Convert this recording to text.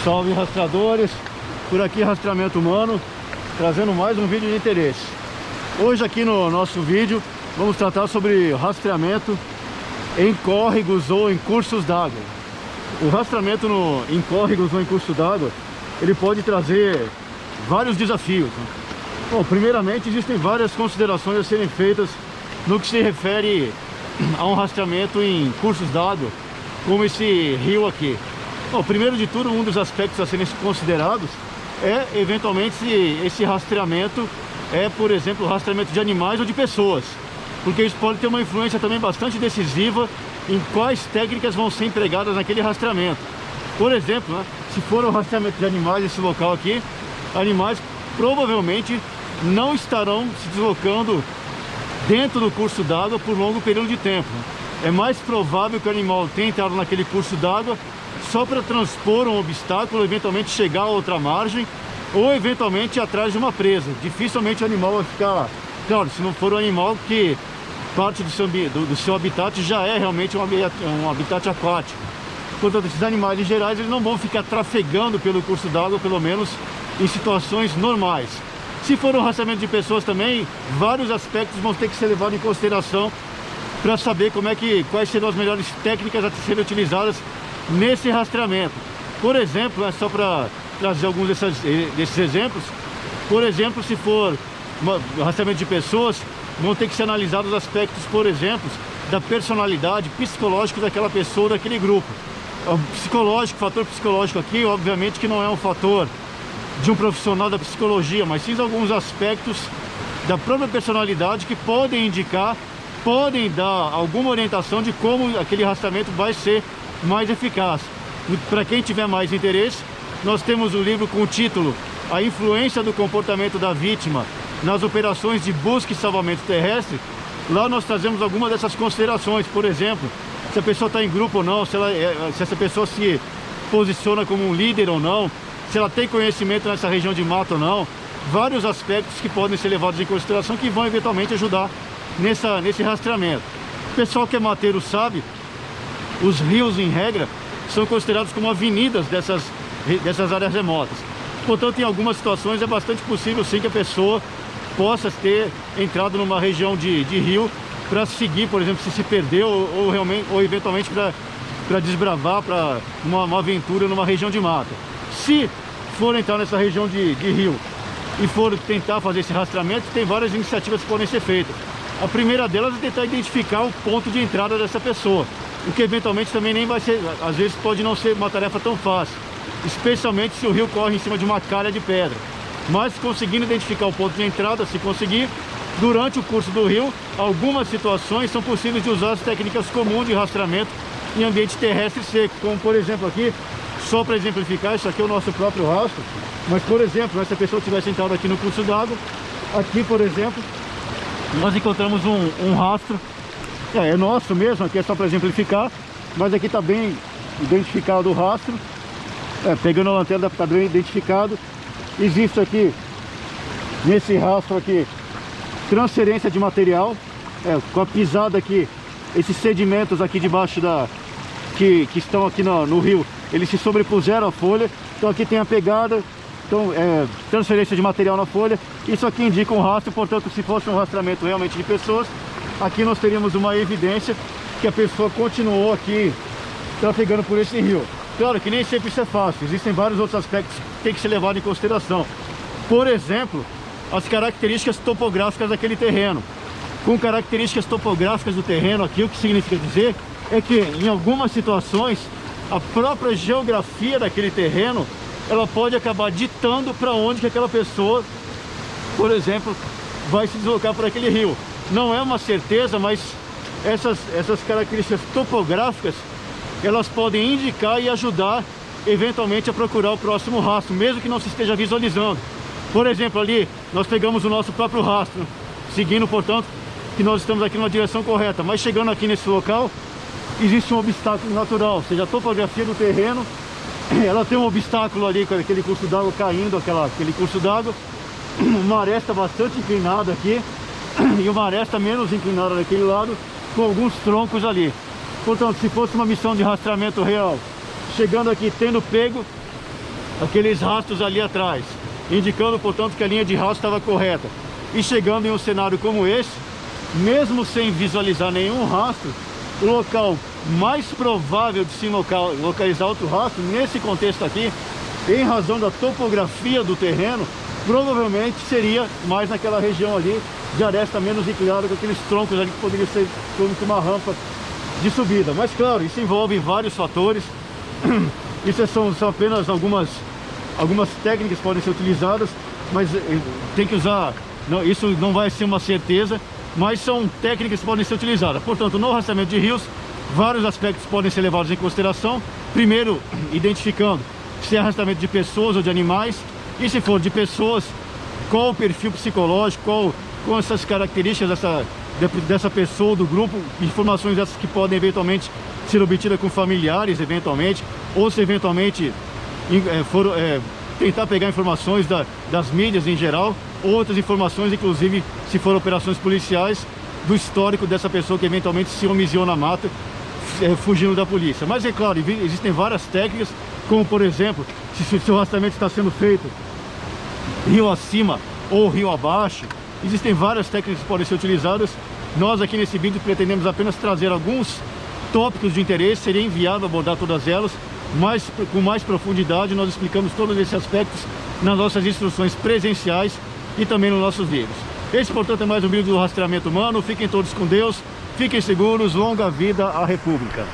Salve rastreadores, por aqui Rastreamento Humano, trazendo mais um vídeo de interesse. Hoje aqui no nosso vídeo vamos tratar sobre rastreamento em córregos ou em cursos d'água. O rastreamento em córregos ou em curso d'água, ele pode trazer vários desafios, né? Bom, primeiramente existem várias considerações a serem feitas no que se refere a um rastreamento em cursos d'água, como esse rio aqui. Bom, primeiro de tudo, um dos aspectos a serem considerados é, eventualmente, se esse rastreamento é, por exemplo, rastreamento de animais ou de pessoas, porque isso pode ter uma influência também bastante decisiva em quais técnicas vão ser empregadas naquele rastreamento. Por exemplo, né, se for o rastreamento de animais nesse local aqui, animais provavelmente não estarão se deslocando dentro do curso d'água por longo período de tempo. É mais provável que o animal tenha entrado naquele curso d'água só para transpor um obstáculo, eventualmente chegar a outra margem, ou eventualmente atrás de uma presa. Dificilmente o animal vai ficar lá. Claro, se não for um animal que parte do seu habitat já é realmente um habitat aquático. Portanto, esses animais em geral, eles não vão ficar trafegando pelo curso d'água, pelo menos em situações normais. Se for um rastreamento de pessoas também, vários aspectos vão ter que ser levados em consideração para saber quais serão as melhores técnicas a serem utilizadas nesse rastreamento. Por exemplo, só para trazer alguns desses exemplos, por exemplo, se for rastreamento de pessoas, vão ter que ser analisados aspectos, por exemplo, da personalidade, psicológico daquela pessoa, daquele grupo. O fator psicológico aqui, obviamente que não é um fator de um profissional da psicologia, mas sim alguns aspectos da própria personalidade que podem dar alguma orientação de como aquele rastreamento vai ser mais eficaz. Para quem tiver mais interesse, nós temos o livro com o título A Influência do Comportamento da Vítima nas Operações de Busca e Salvamento Terrestre. Lá nós trazemos algumas dessas considerações, por exemplo, se a pessoa está em grupo ou não, se essa pessoa se posiciona como um líder ou não, se ela tem conhecimento nessa região de mata ou não, vários aspectos que podem ser levados em consideração que vão eventualmente ajudar nesse rastreamento. O pessoal que é mateiro sabe, os rios, em regra, são considerados como avenidas dessas áreas remotas. Portanto, em algumas situações é bastante possível sim que a pessoa possa ter entrado numa região de rio para seguir, por exemplo, se perdeu ou eventualmente para desbravar para uma aventura numa região de mata. Se for entrar nessa região de rio e for tentar fazer esse rastreamento, tem várias iniciativas que podem ser feitas. A primeira delas é tentar identificar o ponto de entrada dessa pessoa, o que eventualmente também nem vai ser, às vezes pode não ser uma tarefa tão fácil, especialmente se o rio corre em cima de uma calha de pedra. Mas conseguindo identificar o ponto de entrada, se conseguir, durante o curso do rio, algumas situações são possíveis de usar as técnicas comuns de rastreamento em ambiente terrestre seco, como por exemplo aqui, só para exemplificar, isso aqui é o nosso próprio rastro, mas por exemplo, se a pessoa tivesse entrado aqui no curso d'água, aqui por exemplo, nós encontramos um rastro, é nosso mesmo, aqui é só para exemplificar, mas aqui está bem identificado o rastro, pegando a lanterna está bem identificado. Existe aqui, nesse rastro aqui, transferência de material, com a pisada aqui, esses sedimentos aqui debaixo que estão aqui no rio, eles se sobrepuseram à folha, então aqui tem a pegada, então transferência de material na folha, isso aqui indica um rastro. Portanto, se fosse um rastreamento realmente de pessoas, aqui nós teríamos uma evidência que a pessoa continuou aqui trafegando por esse rio. Claro que nem sempre isso é fácil, existem vários outros aspectos que tem que ser levado em consideração. Por exemplo, as características topográficas daquele terreno. Com características topográficas do terreno aqui, o que significa dizer é que em algumas situações a própria geografia daquele terreno, ela pode acabar ditando para onde que aquela pessoa, por exemplo, vai se deslocar por aquele rio. Não é uma certeza, mas essas características topográficas, elas podem indicar e ajudar eventualmente a procurar o próximo rastro, mesmo que não se esteja visualizando. Por exemplo, ali nós pegamos o nosso próprio rastro, seguindo, portanto, que nós estamos aqui numa direção correta, mas chegando aqui nesse local, existe um obstáculo natural, ou seja, a topografia do terreno, ela tem um obstáculo ali com aquele curso d'água caindo, aquele curso d'água, uma aresta bastante inclinada aqui e uma aresta menos inclinada daquele lado, com alguns troncos ali. Portanto, se fosse uma missão de rastreamento real, chegando aqui, tendo pego aqueles rastros ali atrás, indicando, portanto, que a linha de rastro estava correta. E chegando em um cenário como esse, mesmo sem visualizar nenhum rastro, o local mais provável de se localizar outro rastro, nesse contexto aqui, em razão da topografia do terreno, provavelmente seria mais naquela região ali, de aresta menos inclinada, com aqueles troncos ali que poderia ser como que uma rampa de subida. Mas claro, isso envolve vários fatores. Isso são apenas algumas técnicas que podem ser utilizadas, mas tem que usar, não, isso não vai ser uma certeza, mas são técnicas que podem ser utilizadas. Portanto, no rastreamento de rios, vários aspectos podem ser levados em consideração. Primeiro, identificando se é rastreamento de pessoas ou de animais, e se for de pessoas, qual o perfil psicológico, qual essas características dessa pessoa, do grupo, informações essas que podem eventualmente ser obtidas com familiares, eventualmente, ou se eventualmente tentar pegar informações das mídias em geral, outras informações, inclusive se for operações policiais, do histórico dessa pessoa que eventualmente se homiziou na mata, fugindo da polícia. Mas é claro, existem várias técnicas, como por exemplo, se o rastreamento está sendo feito rio acima ou rio abaixo, existem várias técnicas que podem ser utilizadas. Nós aqui nesse vídeo pretendemos apenas trazer alguns tópicos de interesse, seria inviável abordar todas elas, mas com mais profundidade nós explicamos todos esses aspectos nas nossas instruções presenciais e também nos nossos vídeos. Esse, portanto, é mais um vídeo do rastreamento humano. Fiquem todos com Deus, fiquem seguros, longa vida à República.